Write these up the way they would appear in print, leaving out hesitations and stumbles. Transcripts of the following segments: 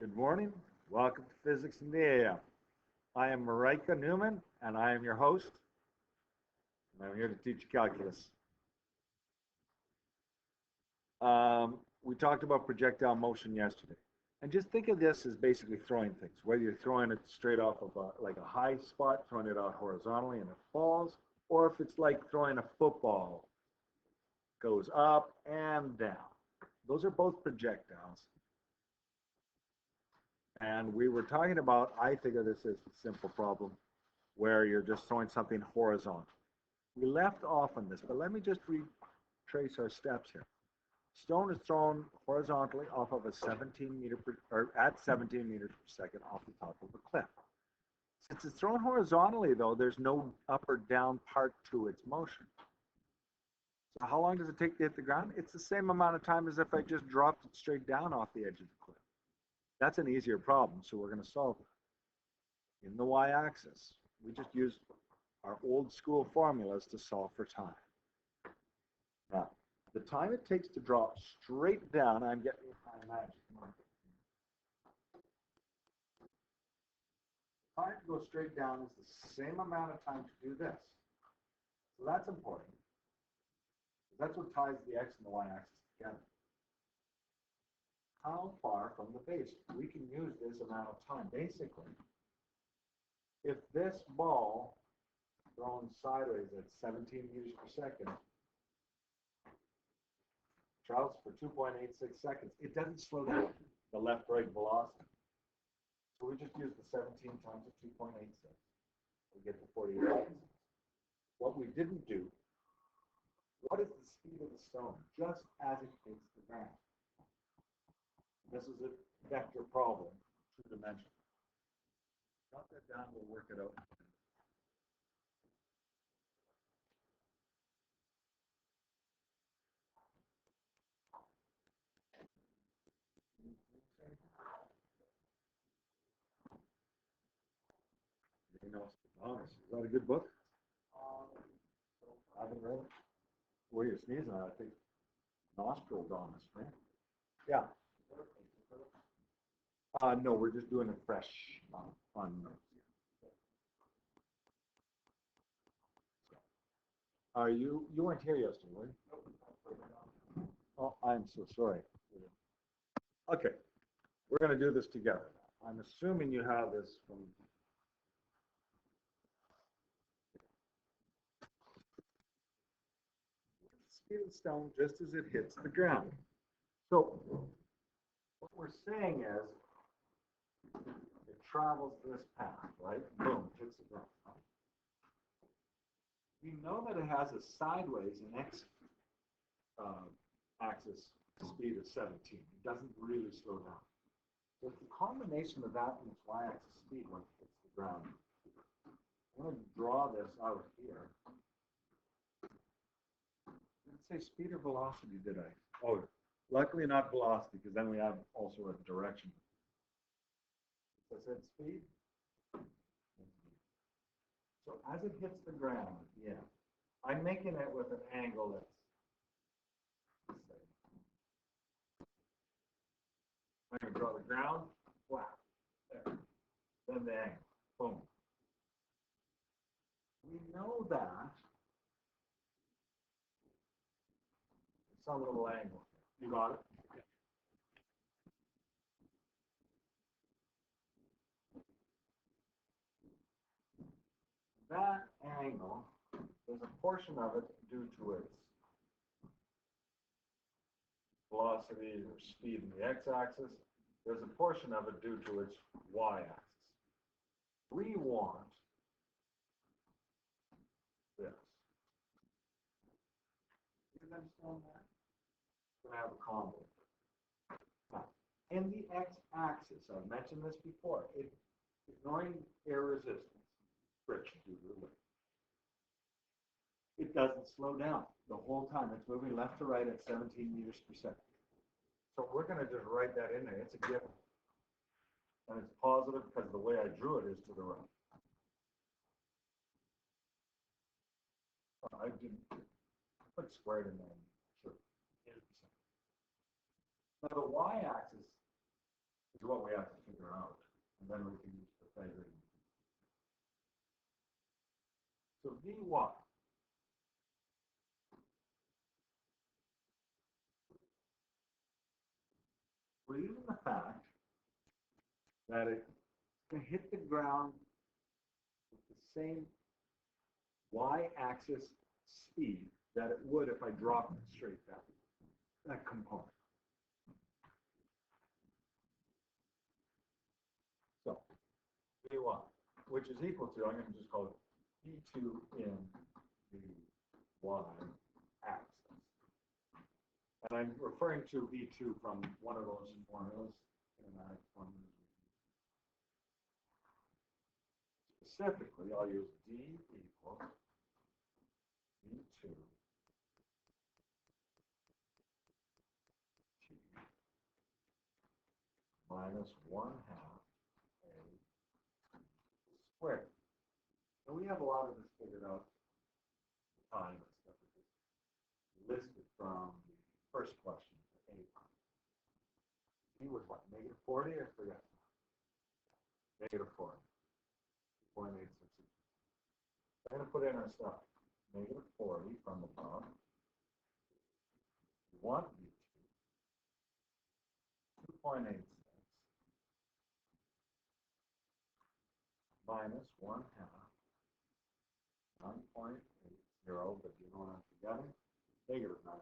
Good morning. Welcome to Physics in the AM. I am Marika Newman, and I am your host. And I'm here to teach you calculus. We talked about projectile motion yesterday. And just think of this as basically throwing things, whether you're throwing it straight off of a high spot, throwing it out horizontally and it falls, or if it's like throwing a football, goes up and down. Those are both projectiles. And we were talking about, I think of this as a simple problem where you're just throwing something horizontal. We left off on this, but let me just retrace our steps here. Stone is thrown horizontally off of a 17 meter per, or at 17 meters per second off the top of a cliff. Since it's thrown horizontally, though, there's no up or down part to its motion. So how long does it take to hit the ground? It's the same amount of time as if I just dropped it straight down off the edge of the cliff. That's an easier problem, so we're going to solve it. In the y-axis, we just use our old school formulas to solve for time. Now, the time it takes to drop straight down, I'm getting my magic marker. The time to go straight down is the same amount of time to do this. So that's important. That's what ties the x and the y-axis together. How far from the base? We can use this amount of time. Basically, if this ball thrown sideways at 17 meters per second travels for 2.86 seconds, it doesn't slow down the left-right velocity. So we just use the 17 times the 2.86. We get the 48 seconds. What we didn't do, what is the speed of the stone just as it hits the ground? This is a vector problem, two-dimensional. Jot that down, we'll work it out. Is that a good book? I haven't read it. Where you're sneezing, I think nostril Donis, right? Yeah. No, we're just doing it fresh on notes. You weren't here yesterday, were you? Oh, I'm so sorry. Okay, we're going to do this together. I'm assuming you have this from speed of the stone just as it hits the ground. So what we're saying is it travels this path, right? Boom, hits the ground. We know that it has a sideways and x axis speed of 17. It doesn't really slow down. So it's a combination of that and its y-axis speed when it hits the ground. I'm going to draw this out here. Let's say speed or velocity, did I? Oh, luckily not velocity, because then we have also a direction. So I said speed. So as it hits the ground, yeah, I'm making it with an angle that's I'm going to draw the ground, flat, there. Then the angle, boom. We know that some little angle. You got it? That angle, there's a portion of it due to its velocity or speed in the x-axis. There's a portion of it due to its y-axis. We want this. You understand that? We're going to have a combo. Now, in the x-axis, I've mentioned this before, ignoring air resistance, friction due to the weight, it doesn't slow down the whole time. It's moving left to right at 17 meters per second. So we're going to just write that in there. It's a given. And it's positive because the way I drew it is to the right. I didn't put squared in there. Sure. Now the y-axis, the is what we have to figure out. And then we can use Pythagorean. So Vy, we're using the fact that it's going to hit the ground with the same y-axis speed that it would if I dropped it straight down, that component. So, V1, which is equal to, I'm going to just call it V2 in the y-axis. And I'm referring to V2 from one of those formulas. Specifically, I'll use D equals V2 T minus 1/2 A squared. And we have a lot of this figured out time and stuff. Listed from the first question, A time. D was what, negative 40? I forget. Negative 40. 0.86. I'm going to put in our stuff. Negative 40 from above. We want V2. 2.86 minus 1/2. 9.80, but you don't have to get it. Negative 9.80.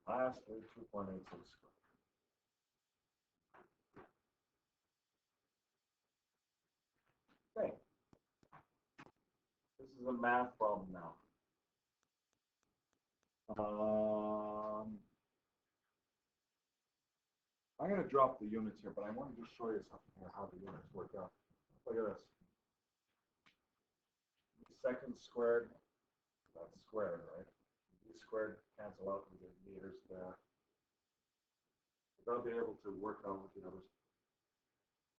Lastly, 2.86 squared. Okay. This is a math problem now. I'm going to drop the units here, but I want to just show you something here, how the units work out. Look at this. Seconds squared, that's squared, right? D squared cancel out with the meters there. They'll be able to work out with the others.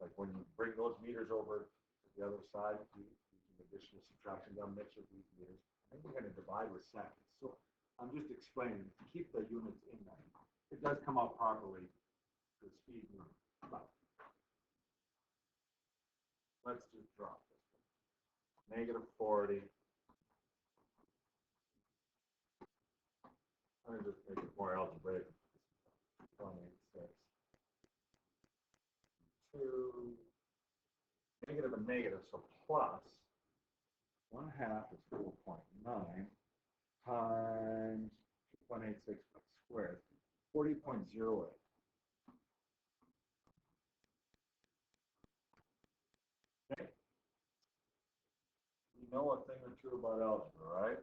Like when you bring those meters over to the other side, using additional subtraction, they'll mix with these meters. I think we're going to divide with seconds. So I'm just explaining to keep the units in there. It does come out properly, the speed unit. But let's just drop this one. Negative 40. I'm going to just make it more algebraic. 186. 2. Negative and negative, so plus 1/2 is 4.9 times 2.86 squared, 40.08. Okay. You know a thing or two about algebra, right?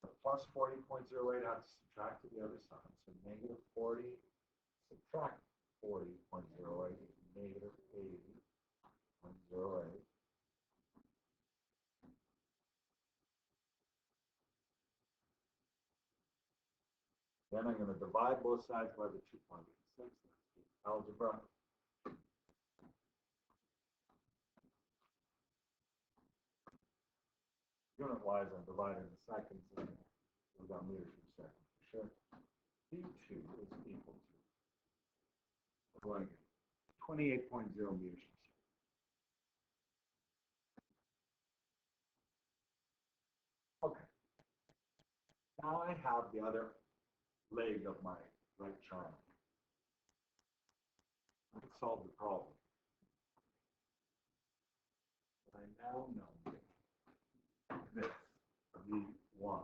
The plus 40.08 has to subtract to the other side. So negative 40 subtract 40.08 is negative 80.08. Then I'm going to divide both sides by the 2.86. Algebra. Unit-wise, I'm dividing the seconds and we've got meters per second for sure. V2 is equal to 28.0 meters per second. Okay. Now I have the other leg of my right triangle. I can solve the problem. I now know this, V1.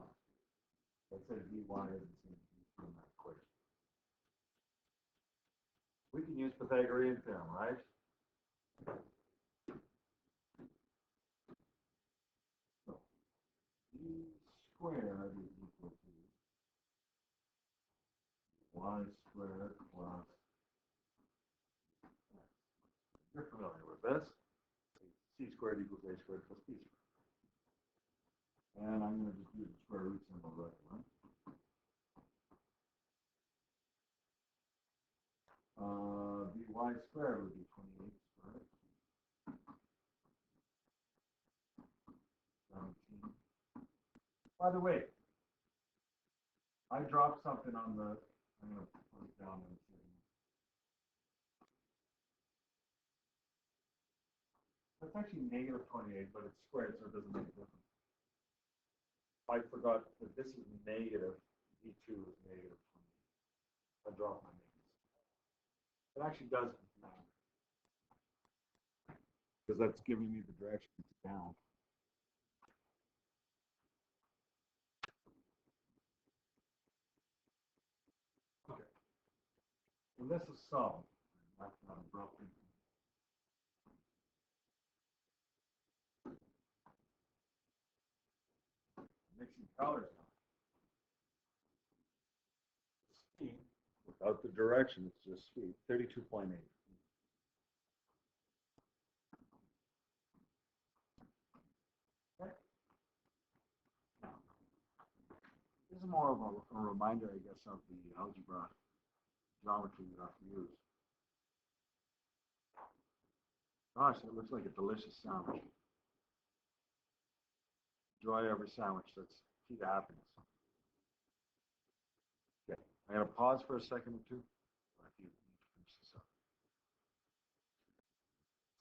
Let's say V1 isn't seen in that equation. We can use Pythagorean theorem, right? So, V squared is equal to y squared plus x. You're familiar with this. C squared equals a squared plus b squared. And I'm going to just use the square root symbol right away. Vy squared would be 28 squared By the way, I dropped something on the, I'm going to put it down in a second. That's actually negative 28, but it's squared, so it doesn't make a difference. I forgot that this is negative, E2 is negative 28. I dropped my negatives. It actually does matter. Because that's giving me the direction down. Okay. And this is some. That's not broken. Mixing colors now. Speed, without the direction, it's just speed. 32.8. Okay. Now, this is more of a reminder, I guess, of the algebra geometry you have to use. Gosh, that looks like a delicious sandwich. Enjoy every sandwich. That's key to happiness. Okay, I gotta pause for a second or two.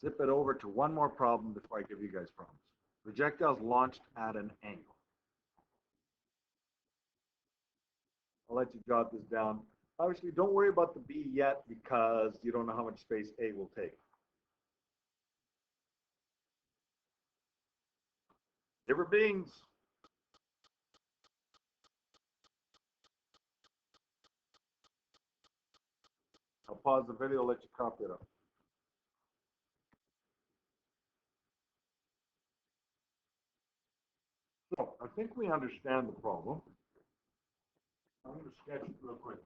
Zip it over to one more problem before I give you guys problems. Projectiles launched at an angle. I'll let you jot this down. Obviously, don't worry about the B yet because you don't know how much space A will take. Different beings. I'll pause the video, let you copy it up. So I think we understand the problem. I'm going to sketch it real quick.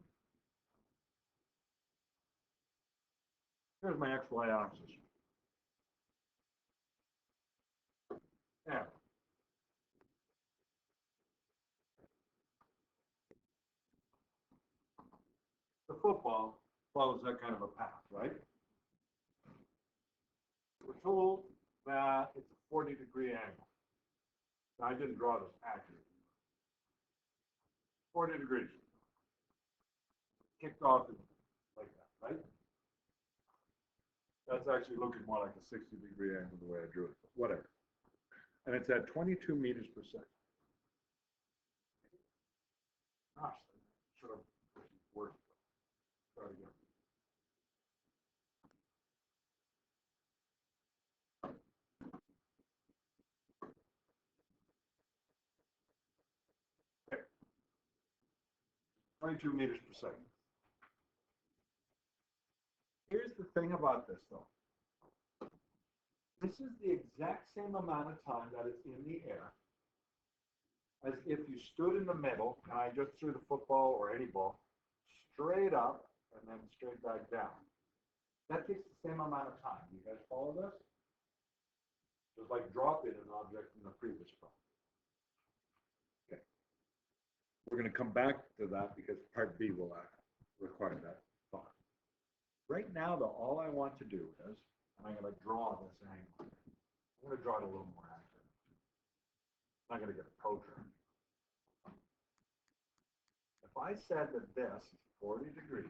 Here's my XY axis. Yeah. The football follows that kind of a path, right? We're told that it's a 40-degree angle. Now, I didn't draw this accurately. 40 degrees. Kicked off like that, right? That's actually looking more like a 60-degree angle the way I drew it, but whatever. And it's at 22 meters per second. Gosh, should have worked. Try again. Okay. 22 meters per second. Here's the thing about this, though. This is the exact same amount of time that it's in the air as if you stood in the middle and I just threw the football or any ball straight up and then straight back down. That takes the same amount of time. You guys follow this? Just like dropping an object in the previous problem. Okay. We're going to come back to that because part B will require that thought. Right now, though, all I want to do is, and I'm going to draw this angle. I'm going to draw it a little more accurate. I'm not going to get a protractor. If I said that this is 40 degrees,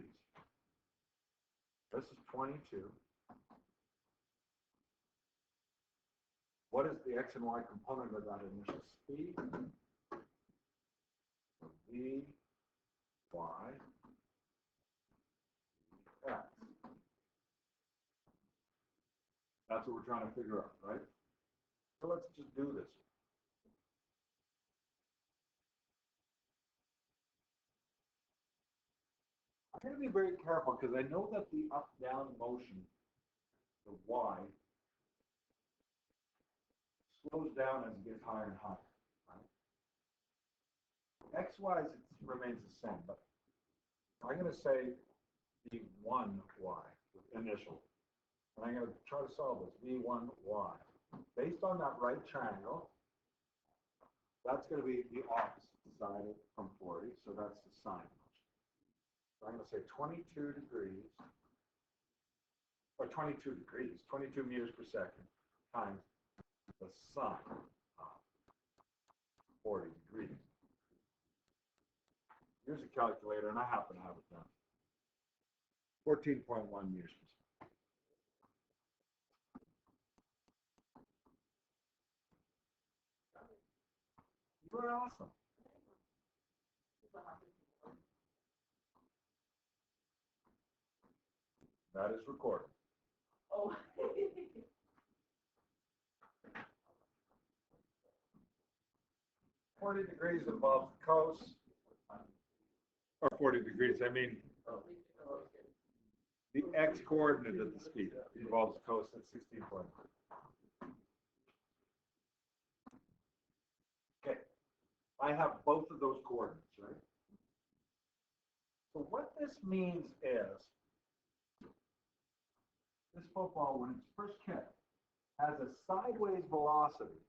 this is 22, what is the x and y component of that initial speed? V, y, x. That's what we're trying to figure out, right? So let's just do this. I'm going to be very careful because I know that the up-down motion, the y, slows down as it gets higher and higher. Right? X-Y remains the same, but I'm going to say the 1y with initial. And I'm going to try to solve this, V1y. Based on that right triangle, that's going to be the opposite side from 40, so that's the sine motion. So I'm going to say 22 degrees, or 22 degrees, 22 meters per second times the sine. 40 degrees. Here's a calculator, and I happen to have it done. 14.1 meters per second. You are awesome. That is recorded. Oh. 40 degrees above the coast, or 40 degrees, I mean, the x coordinate of the speed involves the coast at 16 point. Okay, I have both of those coordinates, right? So what this means is, this football, when it's first kicked, has a sideways velocity,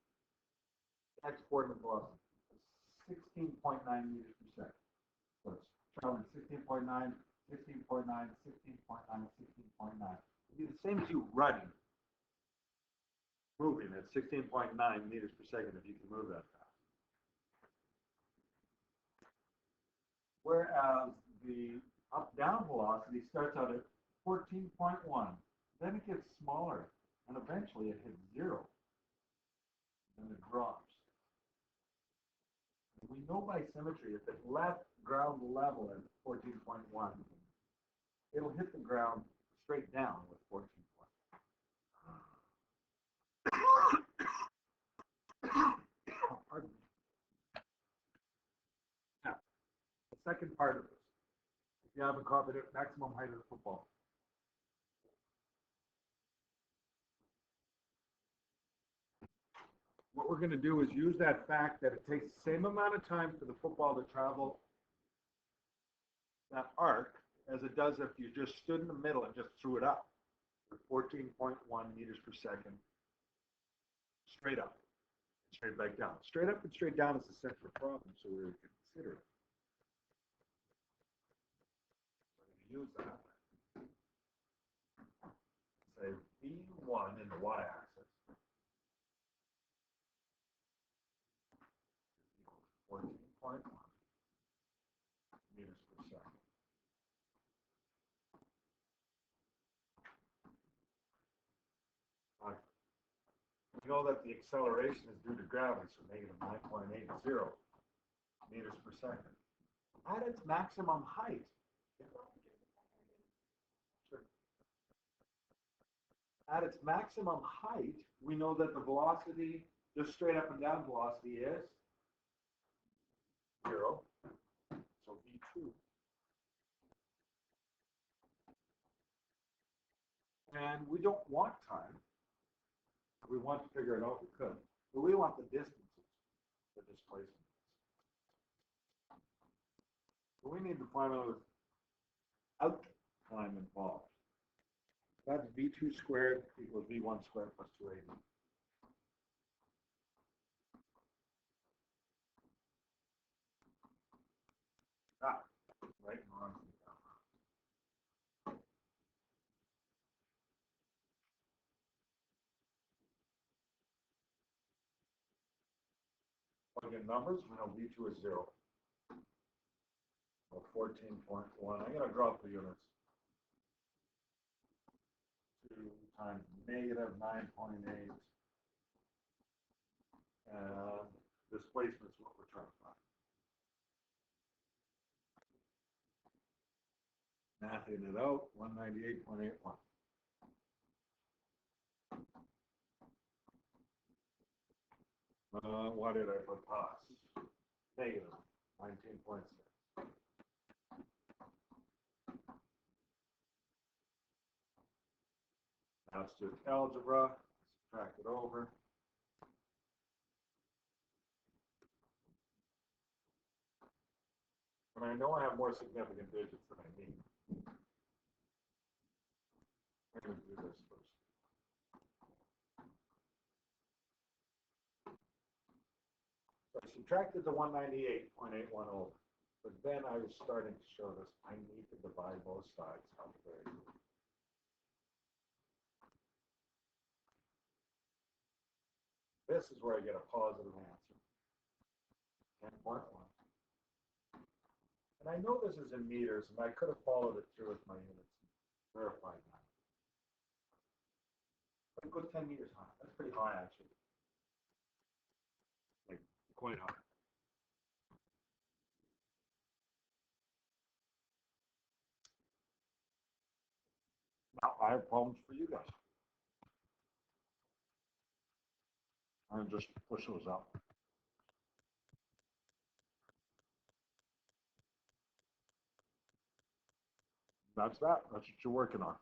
x coordinate velocity, 16.9 meters per second. So it's traveling 16.9, 16.9, 16.9, 16.9. It'd be the same as you running, moving at 16.9 meters per second if you can move that fast. Whereas the up-down velocity starts out at 14.1. Then it gets smaller, and eventually it hits 0. And it drops. We know by symmetry, if it left ground level at 14.1, it'll hit the ground straight down with 14.1. Now, the second part of this, if you have a confident maximum height of the football, what we're going to do is use that fact that it takes the same amount of time for the football to travel that arc as it does if you just stood in the middle and just threw it up with 14.1 meters per second straight up, straight back down. Straight up and straight down is a separate problem, so we're going to consider it. We're going to use that. Say V1 in the y-axis. 14.1 meters per second. We know that the acceleration is due to gravity, so negative 9.80 meters per second. At its maximum height, at its maximum height, we know that the velocity, just straight up and down velocity is 0. So V2. And we don't want time. We want to figure it out, we could. But we want the distances, the displacement. So we need to find out out time involved. That's V2 squared equals V1 squared plus 280. Right and wrong. Plug in numbers, we know V2 is 0. So 14.1. I'm going to drop the units. 2 times negative 9.8. And displacement is what we're trying to find. Mathing it out, 198.81. Why did I put pass? Negative 19.6. That's just algebra. Subtract it over. And I know I have more significant digits than I need. I'm going to do this first. So I subtracted the 198.81 over. But then I was starting to show this. I need to divide both sides. How very good. This is where I get a positive answer. 10.1. And I know this is in meters, and I could have followed it through with my units and verified that. But a good 10 meters high. That's pretty high, actually. Like, quite high. Now, I have problems for you guys. I just push those up. That's that. That's what you're working on.